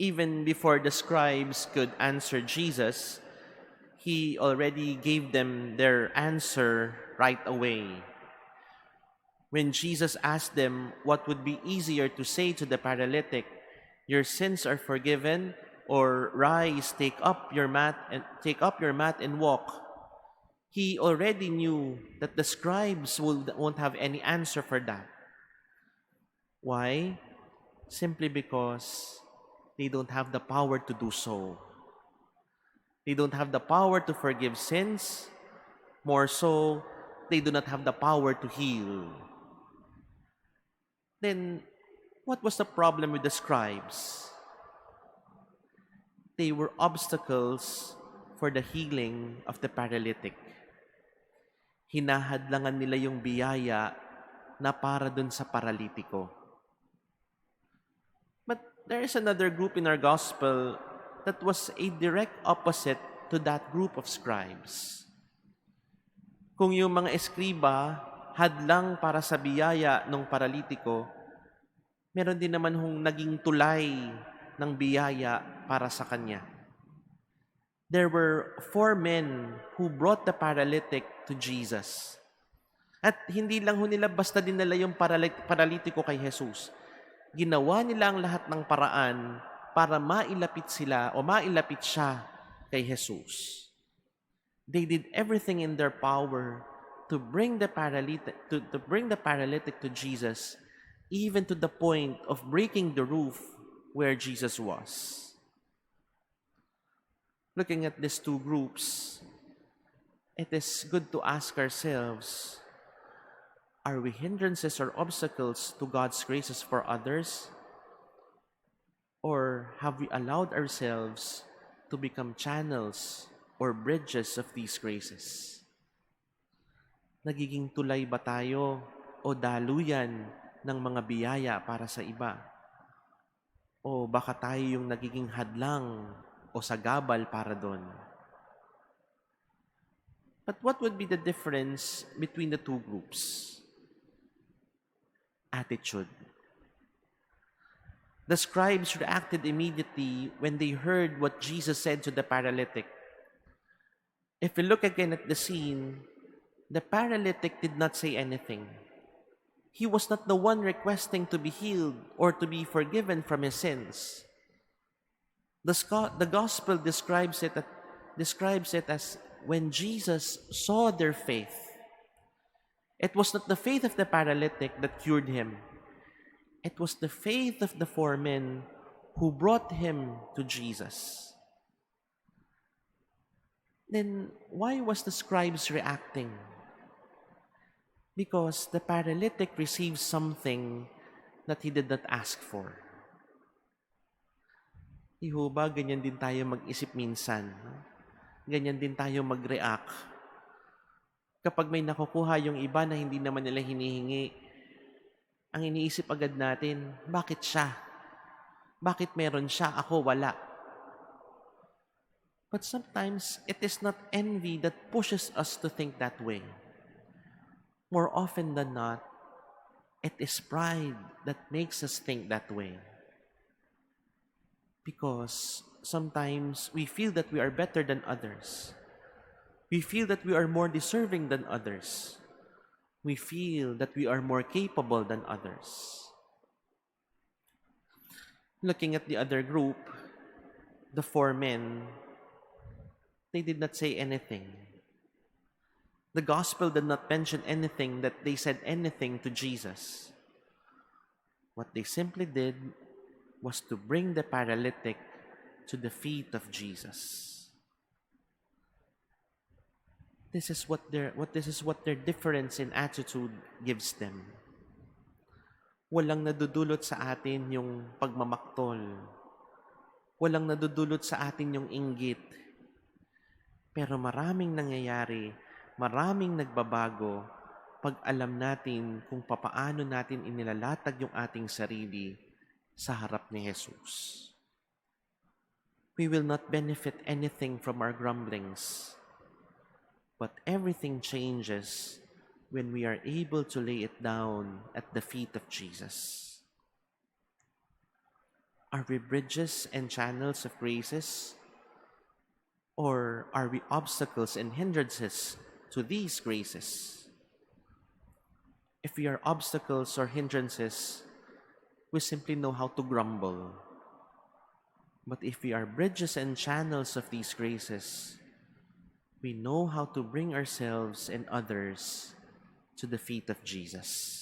Even before the scribes could answer Jesus, he already gave them their answer right away. When Jesus asked them what would be easier to say to the paralytic, "Your sins are forgiven," or "Rise, take up your mat and walk," he already knew that the scribes won't have any answer for that. Why? Simply because they don't have the power to do so. They don't have the power to forgive sins. More so, they do not have the power to heal. Then, what was the problem with the scribes? They were obstacles for the healing of the paralytic. Hinahadlangan nila yung biyaya na para dun sa paralitiko. But there is another group in our gospel that was a direct opposite to that group of scribes. Kung yung mga eskriba hadlang para sa biyaya ng paralitiko, meron din naman hong naging tulay ng biyaya para sa kanya. There were 4 men who brought the paralytic to Jesus. At hindi lang ho nila basta dinala yung paralitiko kay Jesus. Ginawa nila ang lahat ng paraan para mailapit sila o mailapit siya kay Jesus. They did everything in their power to bring the paralytic to Jesus, even to the point of breaking the roof where Jesus was. Looking at these two groups, it is good to ask ourselves, are we hindrances or obstacles to God's graces for others? Or have we allowed ourselves to become channels or bridges of these graces? Nagiging tulay ba tayo o daluyan ng mga biyaya para sa iba? O baka tayo yung nagiging hadlang o sagabal para doon? But what would be the difference between the two groups? Attitude. The scribes reacted immediately when they heard what Jesus said to the paralytic. If we look again at the scene, the paralytic did not say anything. He was not the one requesting to be healed or to be forgiven from his sins. The gospel describes it as when Jesus saw their faith. It was not the faith of the paralytic that cured him. It was the faith of the 4 men who brought him to Jesus. Then why was the scribes reacting? Because the paralytic received something that he did not ask for. Iho ba, ganyan din tayo mag-isip minsan. Ganyan din tayo mag-react. Kapag may nakukuha yung iba na hindi naman nila hinihingi, ang iniisip agad natin, bakit siya? Bakit meron siya, ako wala? But sometimes, it is not envy that pushes us to think that way. More often than not, it is pride that makes us think that way. Because sometimes we feel that we are better than others. We feel that we are more deserving than others. We feel that we are more capable than others. Looking at the other group, the 4 men, they did not say anything. The gospel did not mention anything that they said anything to Jesus. What they simply did was to bring the paralytic to the feet of Jesus. This is what their difference in attitude gives them. Walang nadudulot sa atin yung pagmamaktol. Walang nadudulot sa atin yung inggit. Pero maraming nangyayari, maraming nagbabago pag alam natin kung papaano natin inilalatag yung ating sarili sa harap ni Jesus. We will not benefit anything from our grumblings, but everything changes when we are able to lay it down at the feet of Jesus. Are we bridges and channels of graces? Or are we obstacles and hindrances to these graces? If we are obstacles or hindrances, we simply know how to grumble. But if we are bridges and channels of these graces, we know how to bring ourselves and others to the feet of Jesus.